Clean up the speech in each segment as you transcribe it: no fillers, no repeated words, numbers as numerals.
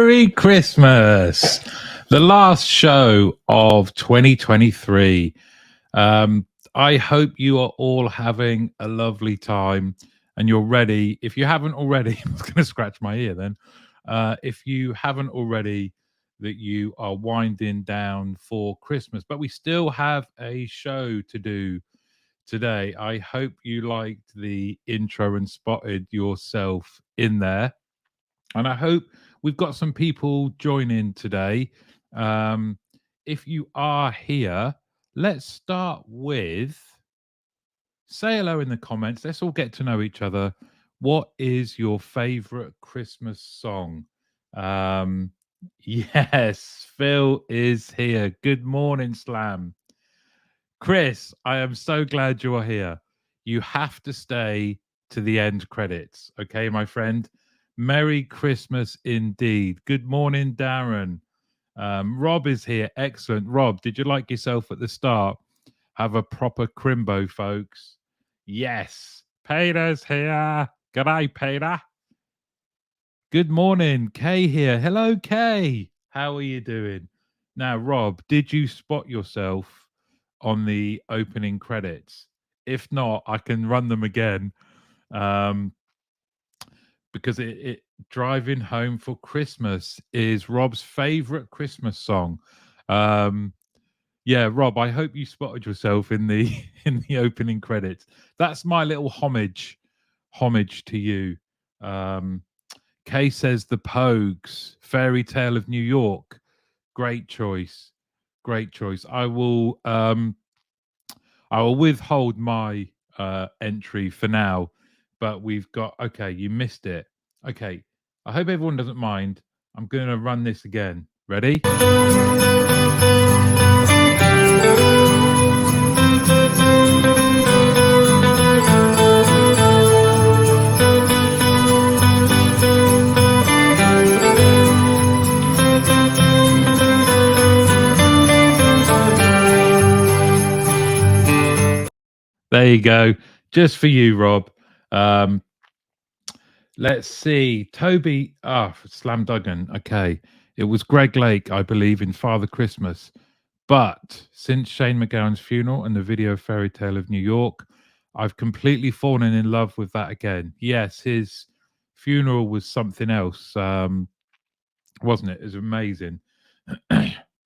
Merry Christmas! The last show of 2023. I hope you are all having a lovely time and you're ready. If you haven't already, I was going to scratch my ear then. If you haven't already, that you are winding down for Christmas, but we still have a show to do today. I hope you liked the intro and spotted yourself in there. And I hope we've got some people joining today. If you are here, let's start with say hello in the comments. Let's all get to know each other. What is your favorite Christmas song? Um, yes, Phil is here. Good morning, Slam. Chris, I am so glad you are here. You have to stay to the end credits. Okay, my friend. Merry Christmas indeed. Good morning, Darren. Rob is here. Excellent. Rob, did you like yourself at the start? Have a proper crimbo, folks. Yes. Peter's here. G'day, Peter. Good morning. Kay here. Hello, Kay. How are you doing? Now, Rob, did you spot yourself on the opening credits? If not, I can run them again. Because it Driving Home for Christmas is Rob's favorite Christmas song. Yeah, Rob, I hope you spotted yourself in the in the opening credits. That's my little homage to you. Kay says the Pogues, Fairy Tale of New York. Great choice. Great choice. I will withhold my entry for now, but we've got, okay, you missed it. Okay, I hope everyone doesn't mind. I'm going to run this again. Ready? There you go. Just for you, Rob. Let's see. Toby, Slam Duggan. Okay. It was Greg Lake, I believe, in Father Christmas. But since Shane McGowan's funeral and the video Fairy Tale of New York, I've completely fallen in love with that again. Yes, his funeral was something else, wasn't it? It was amazing.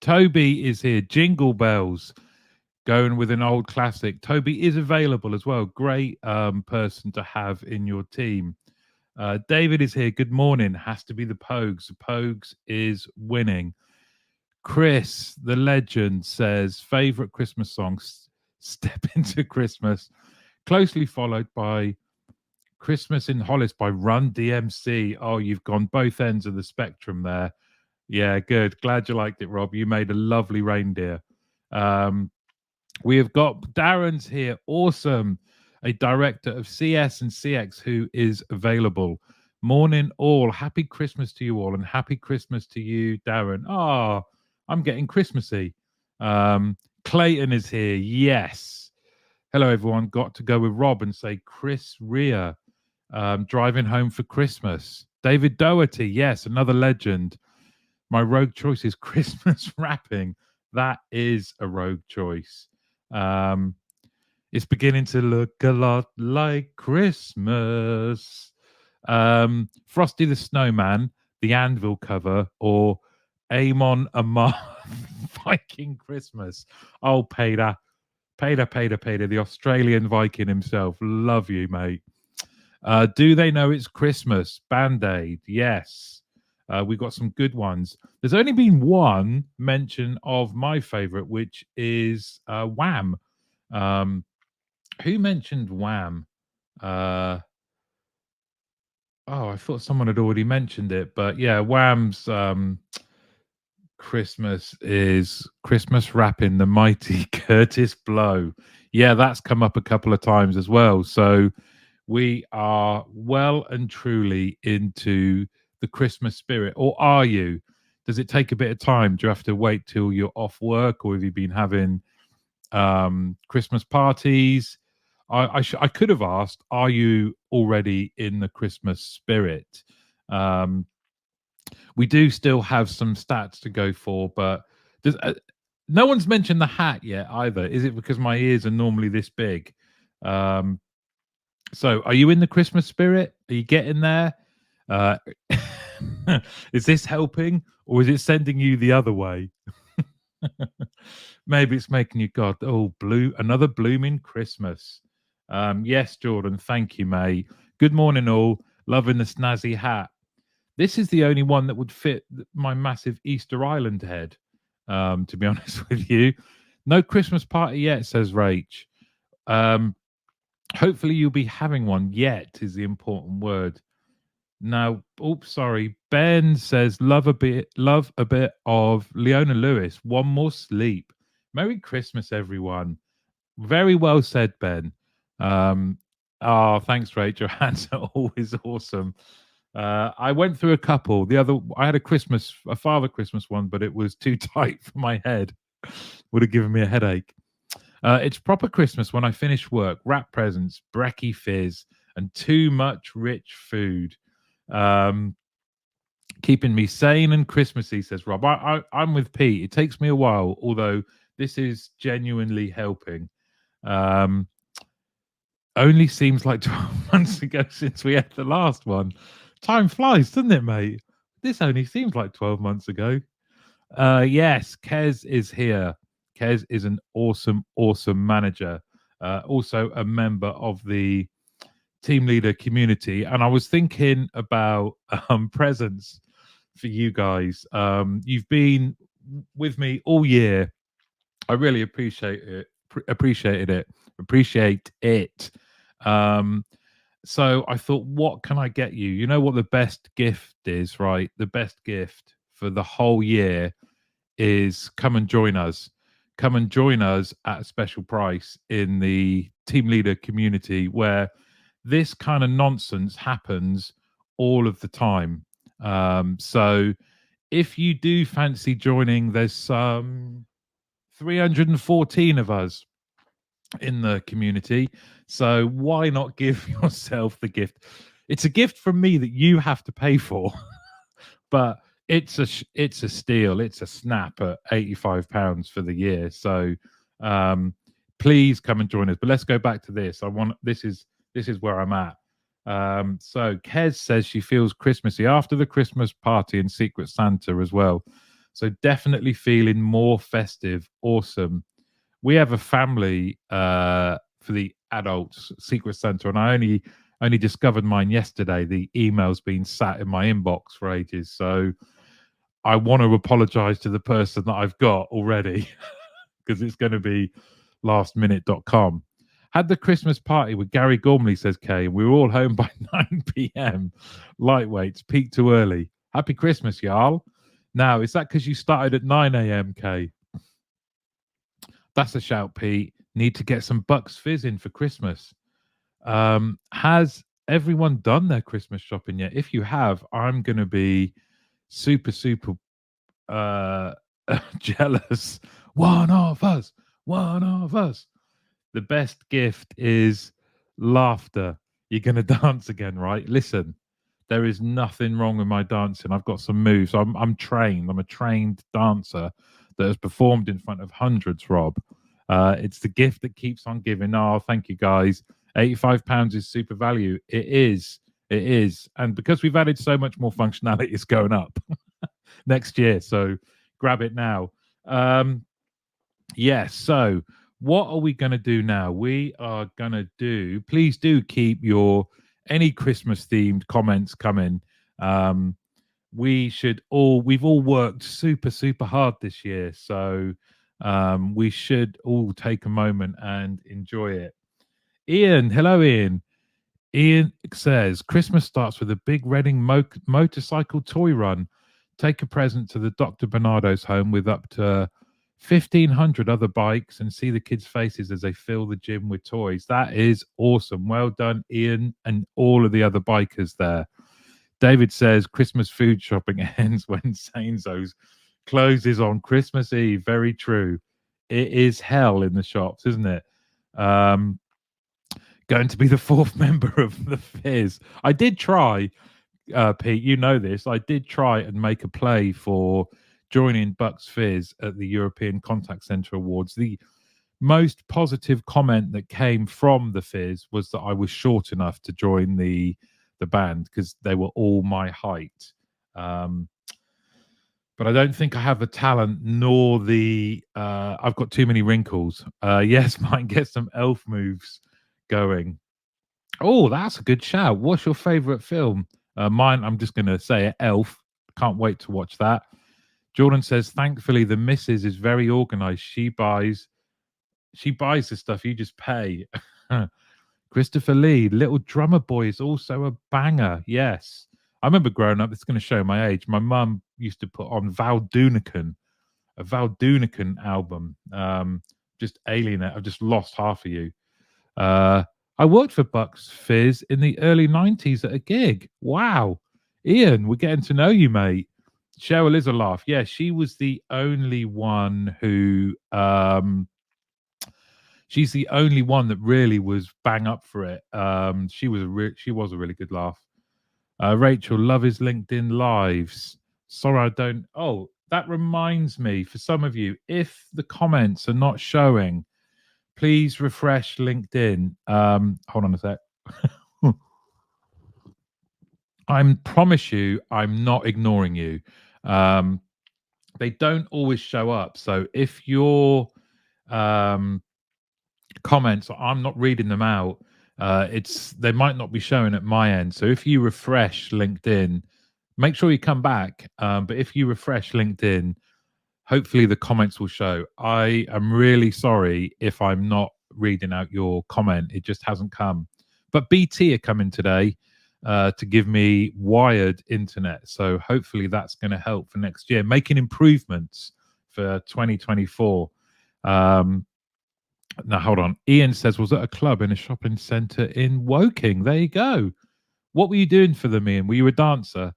Toby is here. Jingle Bells, going with an old classic. Toby is available as well. Great person to have in your team. David is here. Good morning. Has to be the Pogues. The Pogues is winning. Chris, the legend, says favorite Christmas songs, Step Into Christmas, closely followed by Christmas in Hollis by Run DMC. Oh, you've gone both ends of the spectrum there. Yeah, good. Glad you liked it, Rob. You made a lovely reindeer. We have got Darren's here. Awesome. A director of CS and CX who is available. Morning all. Happy Christmas to you all, and happy Christmas to you, Darren. Oh, I'm getting Christmassy. Clayton is here. Yes. Hello, everyone. Got to go with Rob and say Chris Rea, driving home for Christmas. David Doherty. Yes, another legend. My rogue choice is Christmas wrapping. That is a rogue choice. It's beginning to look a lot like Christmas. Frosty the Snowman, the Anvil cover, or Amon Amar Viking Christmas. Oh, Peter, the Australian Viking himself. Love you, mate. Do they know it's Christmas? Band-Aid, yes. We've got some good ones. There's only been one mention of my favorite, which is Wham. Who mentioned Wham? Oh, I thought someone had already mentioned it, but yeah, Wham's Christmas is Christmas Wrapping, the mighty Curtis Blow. Yeah, that's come up a couple of times as well. So we are well and truly into the Christmas spirit, or are you? Does it take a bit of time? Do you have to wait till you're off work, or have you been having Christmas parties? I could have asked, are you already in the Christmas spirit? We do still have some stats to go for, but does, no one's mentioned the hat yet either. Is it because my ears are normally this big? Um, so, are you in the Christmas spirit? Are you getting there? Uh, is this helping, or is it sending you the other way? Maybe it's making you God. Oh, blue! Another blooming Christmas. Yes, Jordan. Thank you, mate. Good morning, all. Loving the snazzy hat. This is the only one that would fit my massive Easter Island head. To be honest with you, no Christmas party yet, says Rach. Um, hopefully, you'll be having one. Yet is the important word. Now, oops, sorry. Ben says, love a bit of Leona Lewis. One more sleep. Merry Christmas, everyone. Very well said, Ben. Um, oh, thanks, Rach. Your hands are always awesome. I went through a couple. I had a Father Christmas one, but it was too tight for my head. Would have given me a headache. It's proper Christmas when I finish work, wrap presents, brekkie fizz, and too much rich food. Um, keeping me sane and Christmassy, says Rob. I'm with Pete. It takes me a while, although this is genuinely helping. Um, only seems like 12 months ago since we had the last one. Time flies, doesn't it, mate? This only seems like 12 months ago. Yes, Kez is here. Kez is an awesome, awesome manager. Also a member of the team leader community. And I was thinking about presents for you guys. You've been with me all year. I really appreciate it. Appreciate it. Um, so I thought, what can I get you? You know what the best gift is, right? The best gift for the whole year is come and join us. Come and join us at a special price in the team leader community where this kind of nonsense happens all of the time. So if you do fancy joining, there's some 314 of us in the community. So why not give yourself the gift? It's a gift from me that you have to pay for, but it's a steal. It's a snap at £85 for the year. So um, please come and join us. But let's go back to this. This is where I'm at. So Kez says she feels Christmassy after the Christmas party and Secret Santa as well. So definitely feeling more festive. Awesome. We have a family for the adults Secret Santa, and I only discovered mine yesterday. The email's been sat in my inbox for ages, so I want to apologize to the person that I've got already because it's going to be lastminute.com. Had the Christmas party with Gary Gormley, says Kay. We were all home by 9 p.m. Lightweights, peak too early. Happy Christmas, y'all. Now, is that because you started at 9 a.m., Kay? That's a shout, Pete. Need to get some Bucks Fizz in for Christmas. Has everyone done their Christmas shopping yet? If you have, I'm going to be super, super uh, jealous. One of us. One of us. The best gift is laughter. You're going to dance again, right? Listen, there is nothing wrong with my dancing. I've got some moves. I'm trained. I'm a trained dancer that has performed in front of hundreds, Rob. It's the gift that keeps on giving. Oh, thank you, guys. £85 is super value. It is. It is. And because we've added so much more functionality, it's going up next year. So grab it now. Yes. So what are we going to do now? We are going to do, please do keep your any Christmas themed comments coming. Um, we've all worked super, super hard this year. So we should all take a moment and enjoy it. Ian, hello, Ian. Ian says Christmas starts with a big Reading motorcycle toy run. Take a present to the Dr. Bernardo's home with up to 1,500 other bikes and see the kids' faces as they fill the gym with toys. That is awesome. Well done, Ian, and all of the other bikers there. David says Christmas food shopping ends when Sainsbury's closes on Christmas Eve. Very true. It is hell in the shops, isn't it? Going to be the fourth member of the Fizz. I did try. Pete, you know this. I did try and make a play for joining Bucks Fizz at the European Contact Centre Awards. The most positive comment that came from the Fizz was that I was short enough to join the band because they were all my height. Um, but I don't think I have the talent nor the. I've got too many wrinkles. Yes, might get some elf moves going. Oh, that's a good shout. What's your favorite film? Mine, I'm just going to say it, Elf. Can't wait to watch that. Jordan says, thankfully, the missus is very organized. She buys the stuff, you just pay. Christopher Lee, Little Drummer Boy is also a banger. Yes. I remember growing up, it's going to show my age. My mum used to put on a Val Doonican album. Just Alienate. I've just lost half of you. Uh, I worked for Bucks Fizz in the early 90s at a gig. Wow. Ian, we're getting to know you, mate. Cheryl is a laugh. Yeah, she was the only one who she's the only one that really was bang up for it. She was a really good laugh. Rachel, love his LinkedIn lives. Sorry, I don't. Oh, that reminds me for some of you, if the comments are not showing, please refresh LinkedIn. Hold on a sec. I promise you, I'm not ignoring you. Um, they don't always show up. So if your um, comments, I'm not reading them out. It's they might not be showing at my end. So if you refresh LinkedIn, make sure you come back. But if you refresh LinkedIn, hopefully the comments will show. I am really sorry if I'm not reading out your comment. It just hasn't come. But BT are coming today to give me wired internet. So hopefully that's going to help for next year, making improvements for 2024. Um, Now, hold on. Ian says, was at a club in a shopping centre in Woking. There you go. What were you doing for them, Ian? Were you a dancer?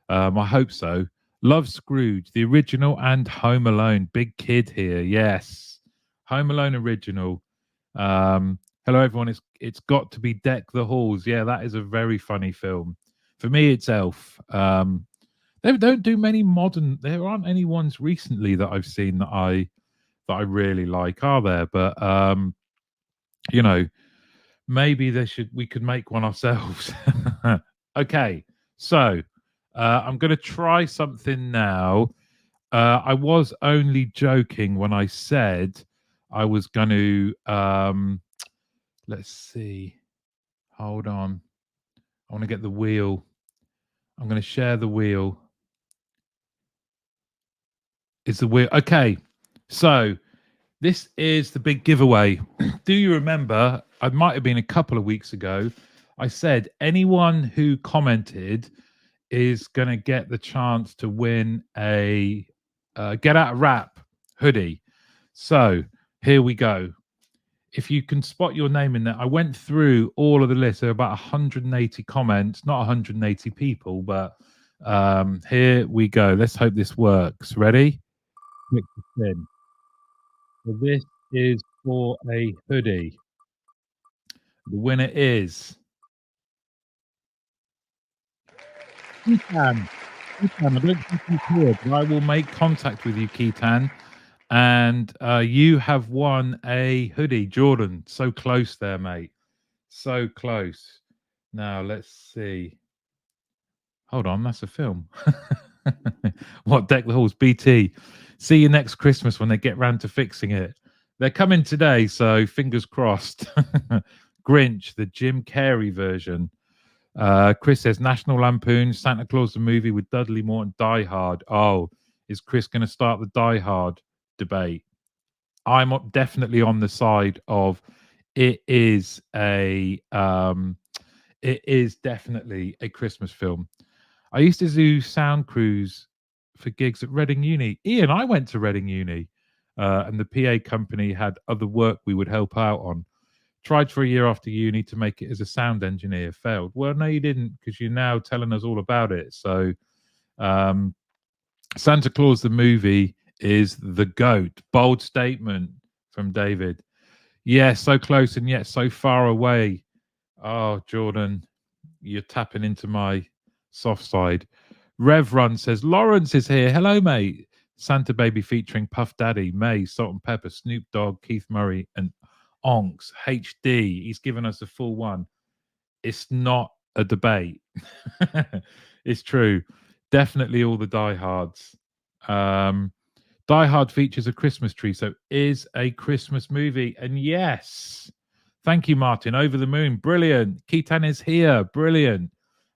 I hope so. Love Scrooge, the original, and Home Alone. Big kid here. Yes. Home Alone original. Hello, everyone. It's got to be Deck the Halls. Yeah, that is a very funny film. For me, it's Elf. They don't do many modern. There aren't any ones recently that I've seen that I really like, are there? But you know, maybe we could make one ourselves. Okay, so I'm going to try something now. I was only joking when I said I was going to. Let's see. Hold on. I want to get the wheel. I'm going to share the wheel. Is the wheel okay? So this is the big giveaway. Do you remember? I might have been a couple of weeks ago. I said anyone who commented is going to get the chance to win a Get Out of Rap hoodie. So here we go. If you can spot your name in there, I went through all of the list. There are about 180 comments, not 180 people, but here we go. Let's hope this works. Ready? Click the spin. So this is for a hoodie. The winner is Keaton. Keaton, I don't think he's here, but I will make contact with you, Keaton. And you have won a hoodie. Jordan, so close there, mate. So close. Now, let's see. Hold on, that's a film. What, Deck the Halls? BT. See you next Christmas when they get round to fixing it. They're coming today, so fingers crossed. Grinch, the Jim Carrey version. Chris says National Lampoon, Santa Claus the movie with Dudley Moore and Die Hard. Oh, is Chris going to start the Die Hard debate? I'm definitely on the side of it is it is definitely a Christmas film. I used to do sound crews for gigs at Reading Uni. Ian, I went to Reading Uni, and the PA company had other work we would help out on. Tried for a year after uni to make it as a sound engineer, failed. Well, no, you didn't, because you're now telling us all about it. So, um, Santa Claus the movie is the GOAT. Bold statement from David. Yeah, so close and yet so far away. Oh, Jordan, you're tapping into my soft side. Rev Run says Lawrence is here. Hello, mate. Santa Baby featuring Puff Daddy, May, Salt and Pepper, Snoop Dogg, Keith Murray, and Onks HD. He's given us a full one. It's not a debate. It's true. Definitely all the diehards. Um, Die Hard features a Christmas tree, so is a Christmas movie. And yes, thank you, Martin. Over the Moon, brilliant. Keaton is here, brilliant.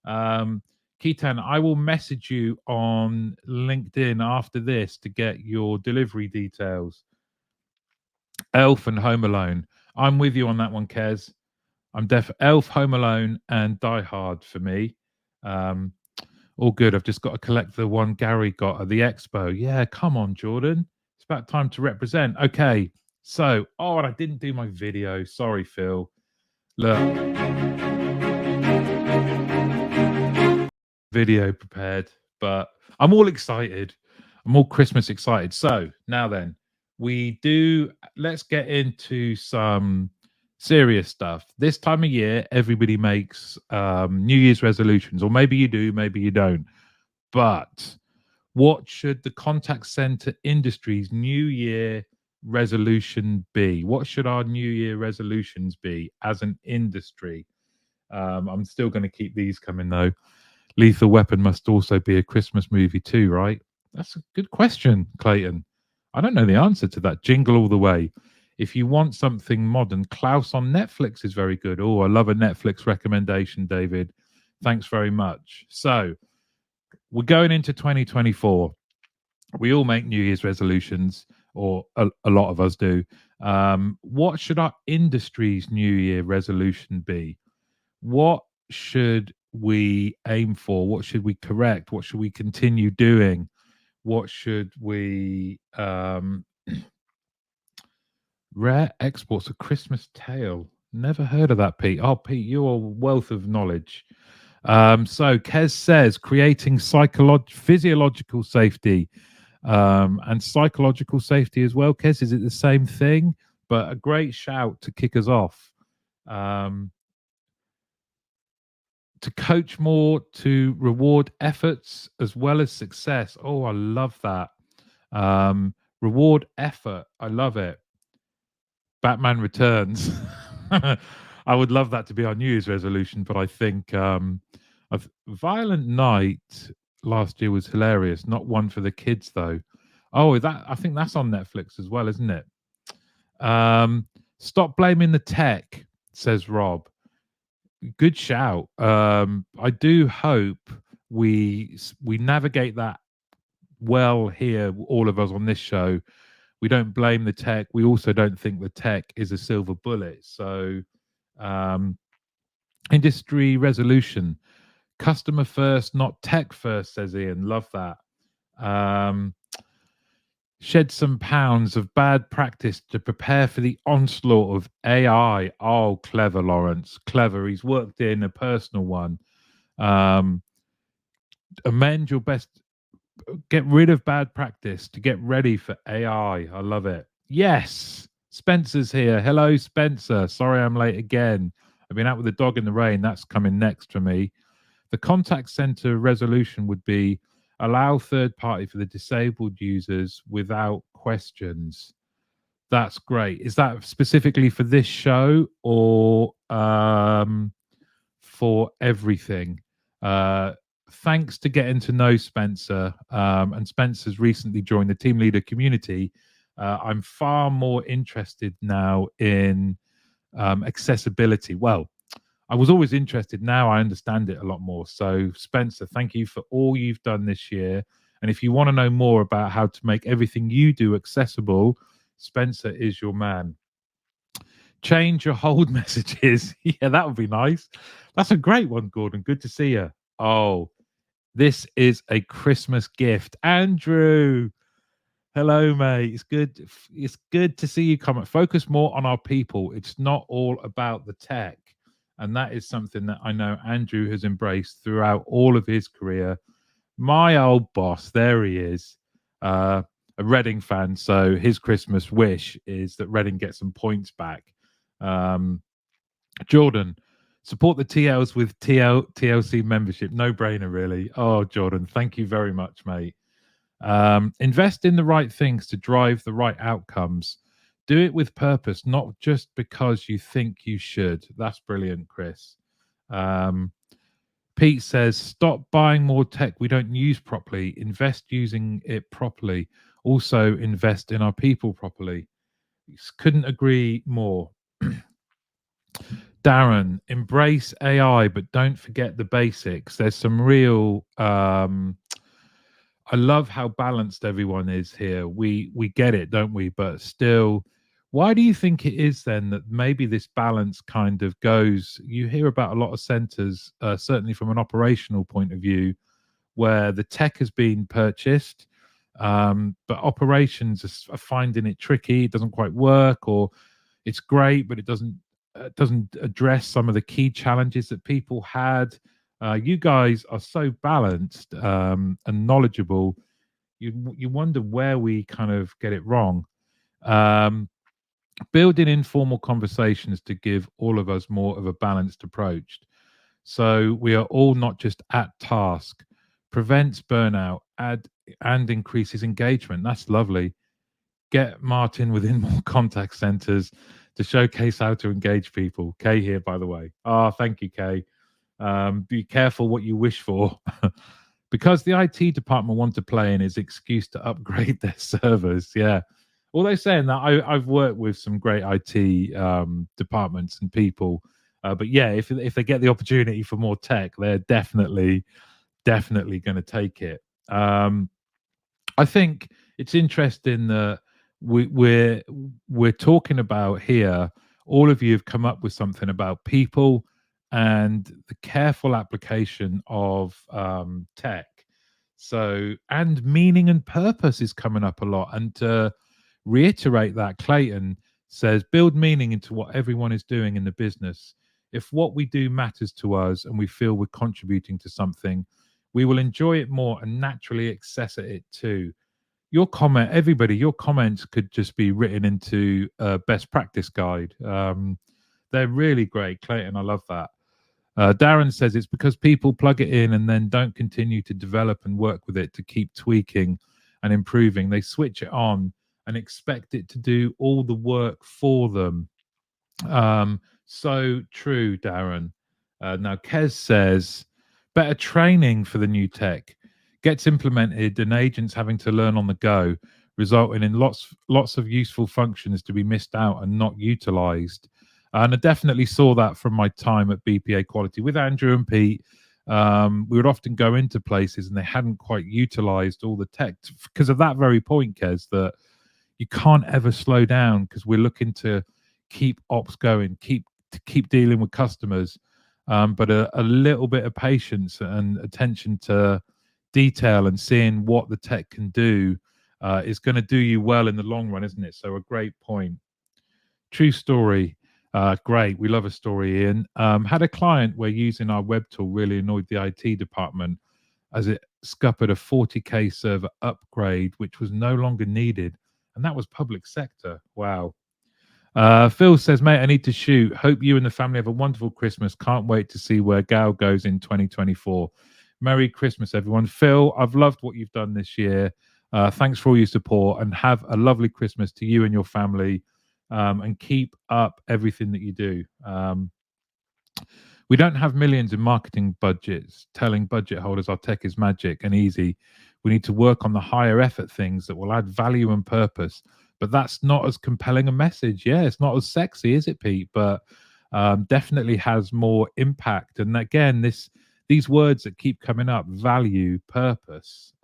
Um, Keaton, I will message you on LinkedIn after this to get your delivery details. Elf and Home Alone. I'm with you on that one, Kez. I'm Elf, Home Alone, and Die Hard for me. Um, all good. I've just got to collect the one Gary got at the expo. Yeah, come on, Jordan. It's about time to represent. Okay. So, and I didn't do my video. Sorry, Phil. Look, video prepared, but I'm all excited. I'm all Christmas excited. So, now then, let's get into some serious stuff. This time of year, everybody makes New Year's resolutions, or maybe you do, maybe you don't. But what should the contact center industry's New Year resolution be? What should our New Year resolutions be as an industry? I'm still going to keep these coming though. Lethal Weapon must also be a Christmas movie too, right? That's a good question, Clayton. I don't know the answer to that. Jingle All the Way. If you want something modern, Klaus on Netflix is very good. Oh, I love a Netflix recommendation, David. Thanks very much. So, we're going into 2024. We all make New Year's resolutions, or a lot of us do. What should our industry's New Year resolution be? What should we aim for? What should we correct? What should we continue doing? What should we rare exports a Christmas tale? Never heard of that, Pete. Oh, Pete, you're a wealth of knowledge. So Kez says creating physiological safety and psychological safety as well. Kez, is it the same thing? But a great shout to kick us off. Um, to coach more, to reward efforts as well as success. Oh, I love that. Reward effort. I love it. Batman Returns. I would love that to be our New Year's resolution, but I think Violent Night last year was hilarious. Not one for the kids though. Oh, I think that's on Netflix as well, isn't it? Stop blaming the tech, says Rob. Good shout. I do hope we navigate that well here, all of us on this show. We don't blame the tech. We also don't think the tech is a silver bullet. So, um, industry resolution: customer first, not tech first, says Ian. Love that. Um, shed some pounds of bad practice to prepare for the onslaught of AI. Oh, clever, Lawrence. Clever. He's worked in a personal one. Um, amend your best. Get rid of bad practice to get ready for AI. I love it. Yes. Spencer's here. Hello, Spencer. Sorry I'm late again. I've been out with the dog in the rain. That's coming next for me. The contact center resolution would be allow third party for the disabled users without questions. That's great. Is that specifically for this show or for everything? Thanks to getting to know Spencer, and Spencer's recently joined the team leader community. I'm far more interested now in accessibility. Well, I was always interested. Now I understand it a lot more. So, Spencer, thank you for all you've done this year. And if you want to know more about how to make everything you do accessible, Spencer is your man. Change your hold messages. Yeah, that would be nice. That's a great one, Gordon. Good to see you. Oh, this is a Christmas gift. Andrew, hello, mate. It's good to see you come. Focus more on our people. It's not all about the tech. And that is something that I know Andrew has embraced throughout all of his career. My old boss, there he is, a Reading fan. So his Christmas wish is that Reading gets some points back. Jordan, Support the TLs with TLC membership. No brainer, really. Oh, Jordan, thank you very much, mate. Invest in the right things to drive the right outcomes. Do it with purpose, not just because you think you should. That's brilliant, Chris. Um, Pete says, stop buying more tech we don't use properly. Invest using it properly. Also, invest in our people properly. Couldn't agree more. Darren, embrace AI, but don't forget the basics. There's some real. I love how balanced everyone is here. We get it, don't we? But still, why do you think it is then that maybe this balance kind of goes? You hear about a lot of centres, certainly from an operational point of view, where the tech has been purchased, but operations are finding it tricky. It doesn't quite work, or it's great, but it doesn't address some of the key challenges that people had. You guys are so balanced and knowledgeable. You wonder where we kind of get it wrong. Um, Building informal conversations to give all of us more of a balanced approach. So we are all not just at task. Prevents burnout, and increases engagement. That's lovely. Get Martin within more contact centers to showcase how to engage people. Kay here, by the way. Ah, thank you, Kay. Be careful what you wish for. Because the IT department want to play in is excuse to upgrade their servers. Yeah. Although saying that, I've worked with some great IT departments and people. But yeah, if they get the opportunity for more tech, they're definitely going to take it. I think it's interesting that we, we're we're talking about here. All of you have come up with something about people and the careful application of tech. So, and meaning and purpose is coming up a lot. And to reiterate that, Clayton says, build meaning into what everyone is doing in the business. If what we do matters to us and we feel we're contributing to something, we will enjoy it more and naturally access it too. Your comment, everybody, your comments could just be written into a best practice guide. They're really great, Clayton. I love that. Darren says it's because people plug it in and then don't continue to develop and work with it to keep tweaking and improving. They switch it on and expect it to do all the work for them. So true, Darren. Now, Kez says better training for the new tech gets implemented and agents having to learn on the go, resulting in lots of useful functions to be missed out and not utilized. And I definitely saw that from my time at BPA Quality with Andrew and Pete. We would often go into places and they hadn't quite utilized all the tech because of that very point, Kez, that you can't ever slow down because we're looking to keep ops going, keep dealing with customers, but a little bit of patience and attention to detail and seeing what the tech can do is going to do you well in the long run, isn't it? So a great point. True story. Great. We love a story, Ian. Had a client where using our web tool really annoyed the IT department as it scuppered a 40K server upgrade, which was no longer needed. And that was public sector. Wow. Phil says, mate, I need to shoot. Hope you and the family have a wonderful Christmas. Can't wait to see where GOW goes in 2024. Merry Christmas, everyone. Phil, I've loved what you've done this year. Thanks for all your support and have a lovely Christmas to you and your family. And keep up everything that you do. We don't have millions in marketing budgets telling budget holders our tech is magic and easy. We need to work on the higher effort things that will add value and purpose. But that's not as compelling a message. Yeah, it's not as sexy, is it, Pete? But definitely has more impact. And again, these words that keep coming up, value, purpose,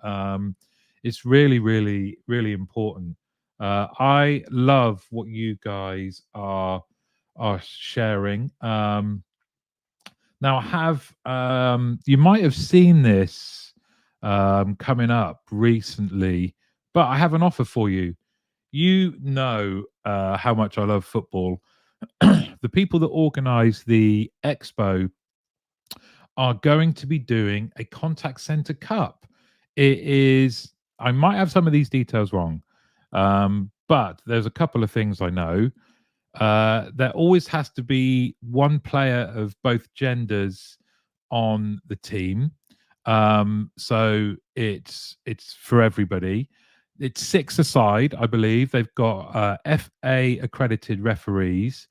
it's really important. I love what you guys are sharing. Now, I have you might have seen this coming up recently, but I have an offer for you. You know how much I love football. The people that organise the expo are going to be doing a contact center cup. It is. I might have some of these details wrong, but there's a couple of things I know. There always has to be one player of both genders on the team. So it's for everybody. It's six aside, I believe. They've got FA accredited referees,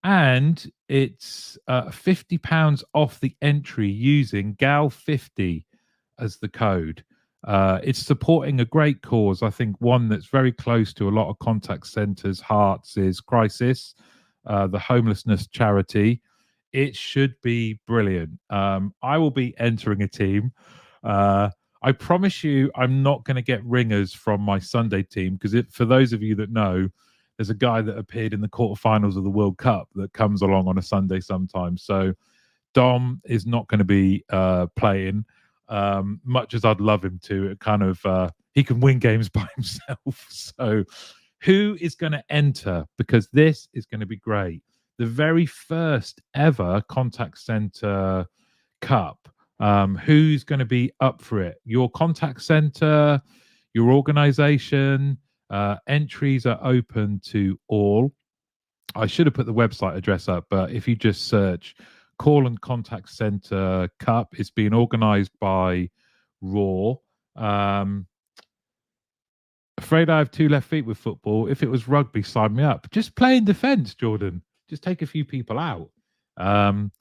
and it's £50 off the entry using GAL50 as the code. It's supporting a great cause. I think one that's very close to a lot of contact centres' hearts is Crisis, the homelessness charity. It should be brilliant. I will be entering a team. Uh, I promise you, I'm not going to get ringers from my Sunday team because, for those of you that know, there's a guy that appeared in the quarterfinals of the World Cup that comes along on a Sunday sometimes. So Dom is not going to be playing. Much as I'd love him to, it kind of he can win games by himself. So who is going to enter? Because this is going to be great. The very first ever contact center cup. Who's going to be up for it? Your contact center, your organization. Entries are open to all. I should have put the website address up, but if you just search Call and Contact Center Cup, it's being organized by Raw. Um, Afraid I have two left feet with football. If it was rugby, sign me up. Just play in defense, Jordan. Just take a few people out. Um,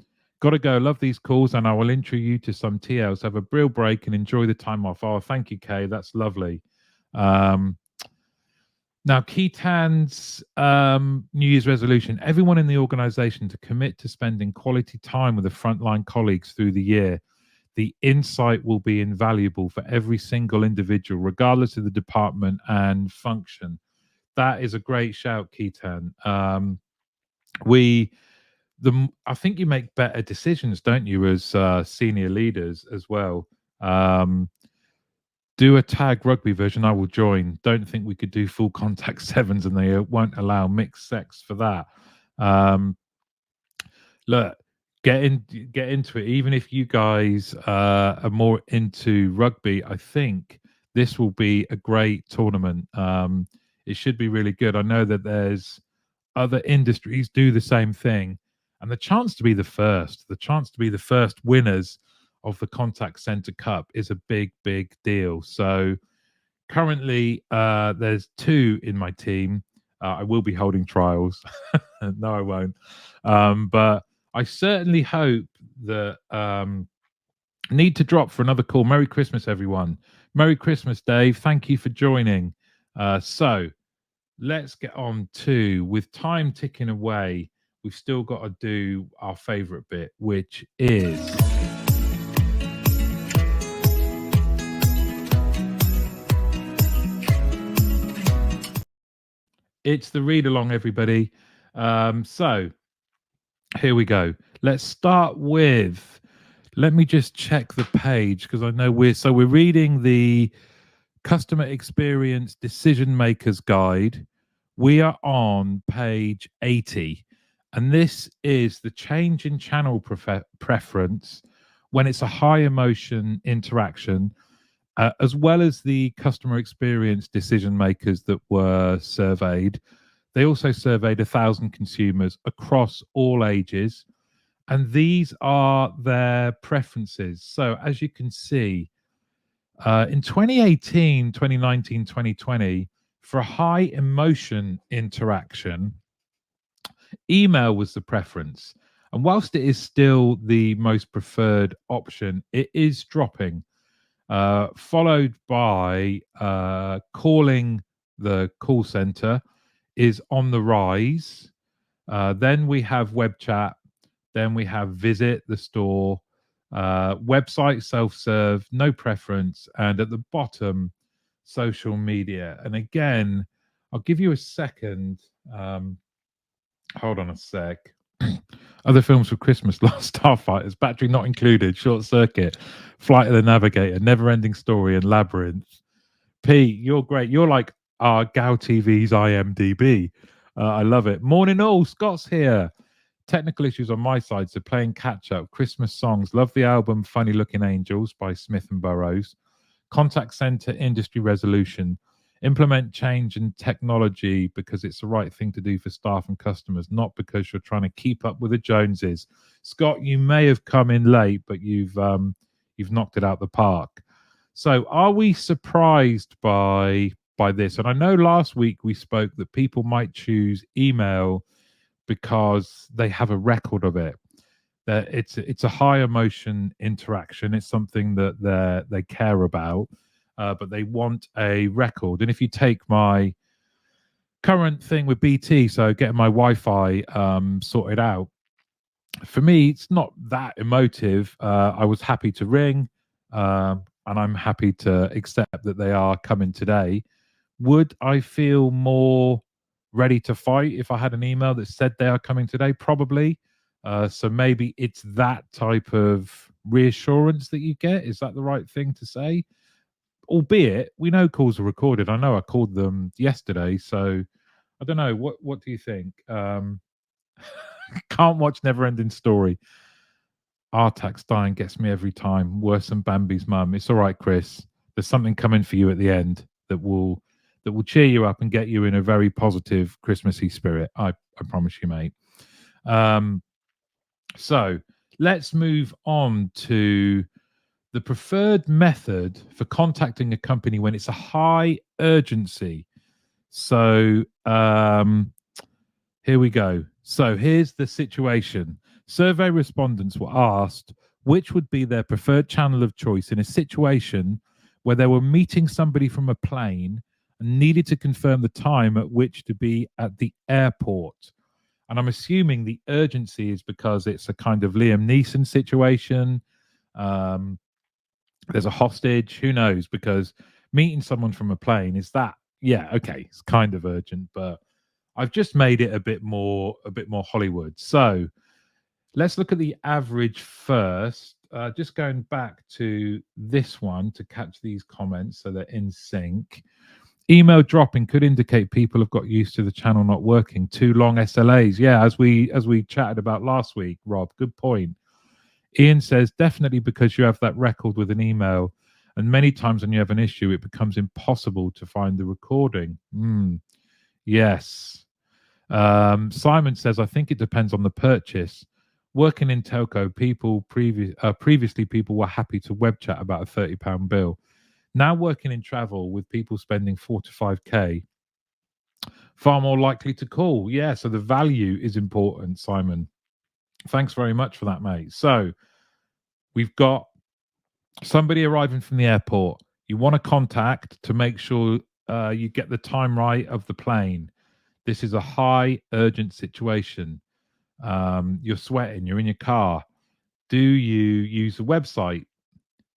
Gotta go. Love these calls, and I will intro you to some TLs. Have a brill break and enjoy the time off. Oh, thank you, Kay. That's lovely. Um, Now, Keatan's New Year's resolution: everyone in the organization to commit to spending quality time with the frontline colleagues through the year. The insight will be invaluable for every single individual, regardless of the department and function. That is a great shout, Keaton. We, I think you make better decisions, don't you, as senior leaders as well. Um, do a tag rugby version. I will join. Don't think we could do full contact sevens, and they won't allow mixed sex for that. Um, Look, get into it. Even if you guys are more into rugby, I think this will be a great tournament. It should be really good. I know that there's other industries do the same thing, and the chance to be the first winners of the Contact Center Cup is a big, big deal. So currently, there's two in my team. I will be holding trials. No, I won't. But I certainly hope that need to drop for another call. Merry Christmas, everyone. Merry Christmas, Dave. Thank you for joining. So let's get on to, with time ticking away, we've still got to do our favorite bit, which is it's the read along, everybody. So here we go. Let's start with. Let me just check the page because I know we're reading the customer experience decision makers guide. We are on page 80, and this is the change in channel preference when it's a high emotion interaction, as well as the customer experience decision makers that were surveyed. They also surveyed 1,000 consumers across all ages, and these are their preferences. So, as you can see, in 2018, 2019, 2020, for a high emotion interaction, email was the preference. And whilst it is still the most preferred option, it is dropping, followed by calling the call center is on the rise. Then we have web chat. Then we have visit the store, website, self-serve, no preference, and at the bottom, social media. And again, I'll give you a second. Hold on a sec. Other films for Christmas: Lost Starfighters, Battery Not Included, Short Circuit, Flight of the Navigator, Never Ending Story, and Labyrinth. Pete, you're great. You're like our GOW TV's IMDb. I love it. Morning all, Scott's here. Technical issues on my side, so playing catch up. Christmas songs. Love the album Funny Looking Angels by Smith and Burroughs. Contact Center Industry Resolution. Implement change in technology because it's the right thing to do for staff and customers, not because you're trying to keep up with the Joneses. Scott, you may have come in late, but you've knocked it out the park. So, are we surprised by this? And I know last week we spoke that people might choose email because they have a record of it. That it's a high emotion interaction. It's something that they care about, but they want a record. And if you take my current thing with BT, so getting my Wi-Fi sorted out, for me, it's not that emotive. I was happy to ring, and I'm happy to accept that they are coming today. Would I feel more ready to fight if I had an email that said they are coming today? Probably. So maybe it's that type of reassurance that you get. Is that the right thing to say? Albeit we know calls are recorded. I know I called them yesterday, so I don't know. What do you think? Can't watch Never Ending Story. Artax dying gets me every time. Worse than Bambi's mum. It's all right, Chris. There's something coming for you at the end that will cheer you up and get you in a very positive Christmassy spirit. I promise you, mate. Um, so let's move on to the preferred method for contacting a company when it's a high urgency. So here we go. So here's the situation. Survey respondents were asked which would be their preferred channel of choice in a situation where they were meeting somebody from a plane and needed to confirm the time at which to be at the airport. And I'm assuming the urgency is because it's a kind of Liam Neeson situation. Um, there's a hostage. Who knows? Because meeting someone from a plane is that, yeah, okay, it's kind of urgent, but I've just made it a bit more Hollywood. So let's look at the average first. Just going back to this one to catch these comments so they're in sync. Email dropping could indicate people have got used to the channel not working. Too long SLAs. Yeah, as we chatted about last week, Rob. Good point. Ian says definitely because you have that record with an email, and many times when you have an issue, it becomes impossible to find the recording. Yes. Simon says, I think it depends on the purchase. Working in telco, previously people were happy to web chat about a £30 bill. Now working in travel with people spending 4 to 5K, far more likely to call. Yeah, so the value is important, Simon. Thanks very much for that, mate. So we've got somebody arriving from the airport. You want to contact to make sure you get the time right of the plane. This is a high urgent situation. You're sweating, you're in your car. Do you use a website?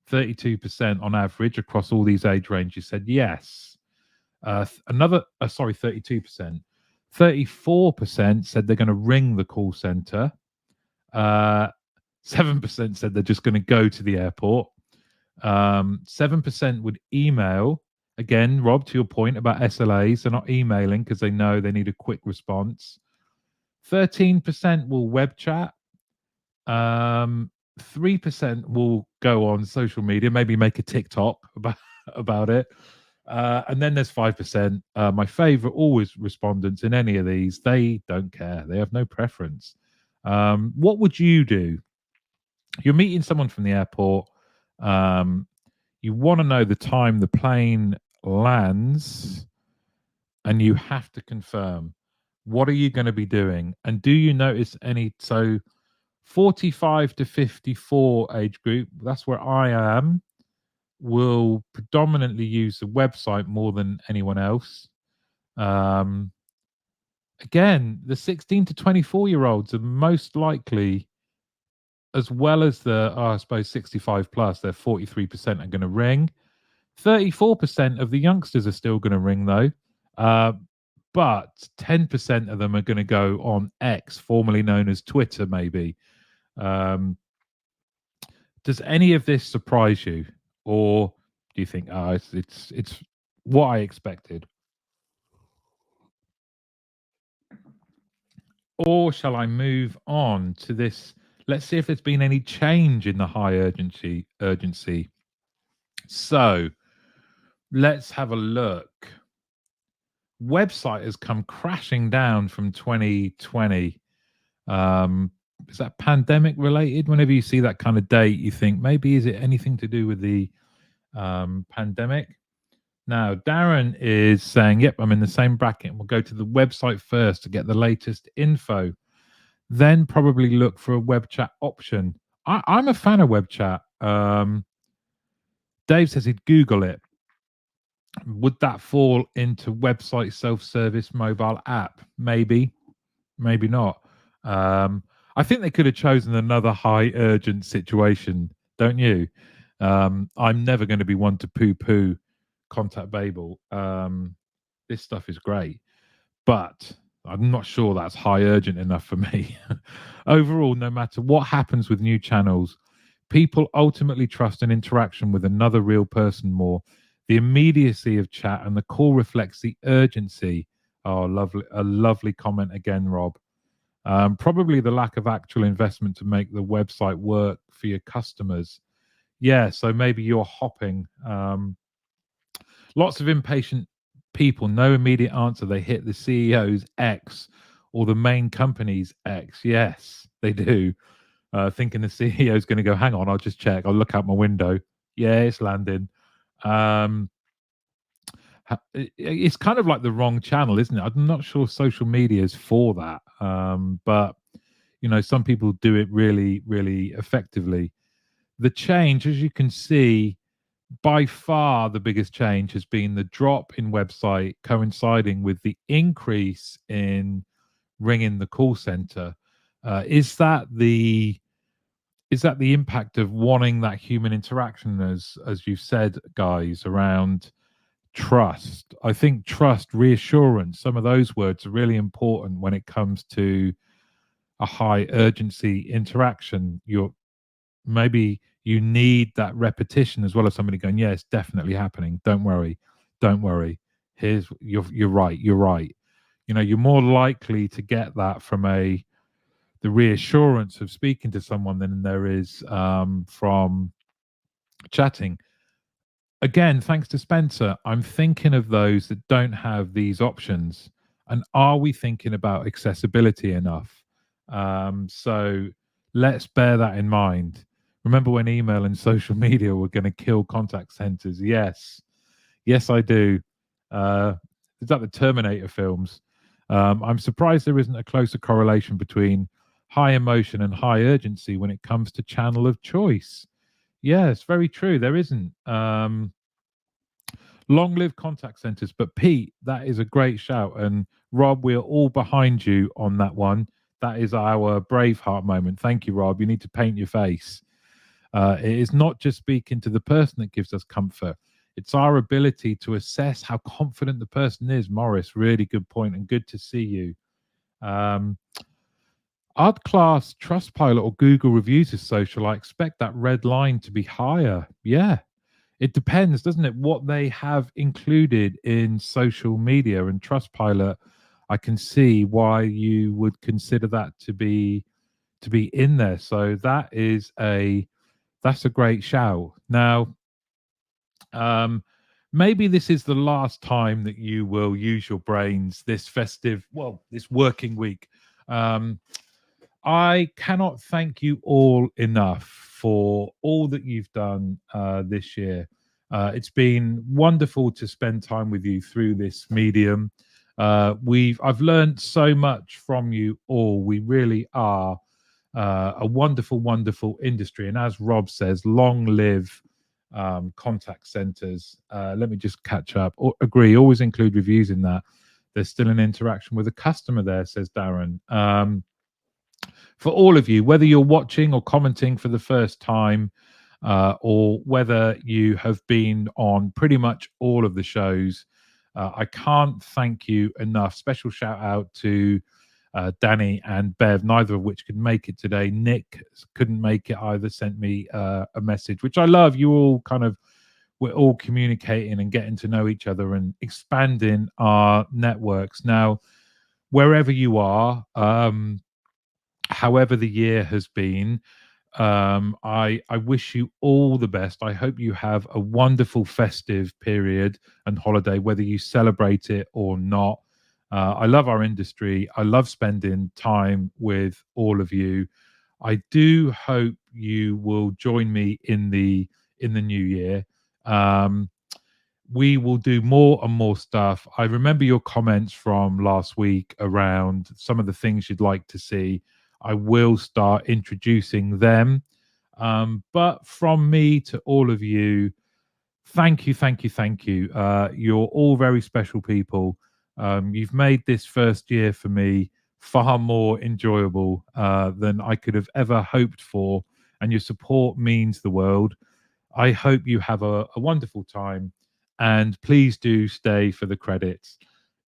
32% on average across all these age ranges said yes. 32%. 34% said they're going to ring the call center. 7% said they're just going to go to the airport. 7% would email. Again, Rob, to your point about SLAs, they're not emailing because they know they need a quick response. 13% will web chat. 3% will go on social media, maybe make a TikTok about it. And then there's 5%. My favorite always respondents in any of these, they don't care. They have no preference. What would you do? You're meeting someone from the airport. Um, you want to know the time the plane lands, and you have to confirm. What are you going to be doing? And do you notice any? So 45 to 54 age group, that's where I am, will predominantly use the website more than anyone else. Um, Again, the 16 to 24-year-olds are most likely, as well as I suppose 65 plus, they're 43% are going to ring. 34% of the youngsters are still going to ring though. Uh, but 10% of them are going to go on X, formerly known as Twitter, maybe. Um, Does any of this surprise you, or do you think, it's what I expected? Or shall I move on to this? Let's see if there's been any change in the high urgency. So let's have a look. website has come crashing down from 2020. Um, is that pandemic related? Whenever you see that kind of date, you think maybe is it anything to do with the pandemic? Now, Darren is saying, yep, I'm in the same bracket. We'll go to the website first to get the latest info, then probably look for a web chat option. I'm a fan of web chat. Dave says he'd Google it. Would that fall into website self-service mobile app? Maybe, maybe not. Um, I think they could have chosen another high urgent situation, don't you? I'm never going to be one to poo-poo Contact Babel. This stuff is great, but I'm not sure that's high urgent enough for me. Overall, no matter what happens with new channels, people ultimately trust an interaction with another real person more. The immediacy of chat and the call reflects the urgency. Oh, lovely. A lovely comment again, Rob. Probably the lack of actual investment to make the website work for your customers. Yeah, so maybe you're hopping. Lots of impatient people, no immediate answer. They hit the CEO's X or the main company's X. Yes, they do. Thinking the CEO is going to go, hang on, I'll just check. I'll look out my window. Yeah, it's landing. Um, it's kind of like the wrong channel, isn't it? I'm not sure social media is for that. But, some people do it really, really effectively. The change, as you can see, by far the biggest change has been the drop in website coinciding with the increase in ringing the call center. Is that the impact of wanting that human interaction, as you've said, guys, around trust? I think trust, reassurance, some of those words are really important when it comes to a high urgency interaction. Maybe you need that repetition as well as somebody going, yeah, it's definitely happening, don't worry, don't worry, you're right, you're right. You're more likely to get that from the reassurance of speaking to someone than there is from chatting. Again, thanks to Spencer, I'm thinking of those that don't have these options. And are we thinking about accessibility enough? So let's bear that in mind. Remember when email and social media were going to kill contact centers? Yes. Yes, I do. Uh, is that the Terminator films? I'm surprised there isn't a closer correlation between high emotion and high urgency when it comes to channel of choice. Yes, very true. There isn't. Long live contact centers. But Pete, that is a great shout. And Rob, we're all behind you on that one. That is our Braveheart moment. Thank you, Rob. You need to paint your face. It is not just speaking to the person that gives us comfort. It's our ability to assess how confident the person is. Morris, really good point and good to see you. Um, I'd class Trustpilot or Google reviews as social. I expect that red line to be higher. Yeah, it depends, doesn't it? What they have included in social media and Trustpilot, I can see why you would consider that to be in there. So that's a great shout. Now, maybe this is the last time that you will use your brains this festive, well, this working week. Um, I cannot thank you all enough for all that you've done this year. It's been wonderful to spend time with you through this medium. I've learned so much from you all. We really are a wonderful, wonderful industry. And as Rob says, long live contact centers. Let me just catch up. Agree. Always include reviews in that. There's still an interaction with a customer there, says Darren. For all of you, whether you're watching or commenting for the first time, or whether you have been on pretty much all of the shows, I can't thank you enough. Special shout out to Danny and Bev, neither of which could make it today. Nick couldn't make it either, sent me a message, which I love. We're all communicating and getting to know each other and expanding our networks. Now, wherever you are, however the year has been, I wish you all the best. I hope you have a wonderful festive period and holiday, whether you celebrate it or not. I love our industry. I love spending time with all of you. I do hope you will join me in the new year. Um, we will do more and more stuff. I remember your comments from last week around some of the things you'd like to see. I will start introducing them. But from me to all of you, thank you, thank you, thank you. You're all very special people. You've made this first year for me far more enjoyable than I could have ever hoped for. And your support means the world. I hope you have a wonderful time, and please do stay for the credits,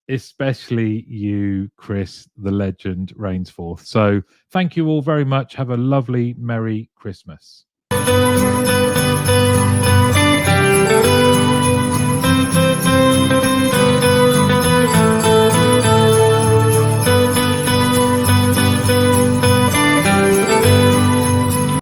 especially you, Chris, the legend Rainsforth. So, thank you all very much. Have a lovely, Merry Christmas.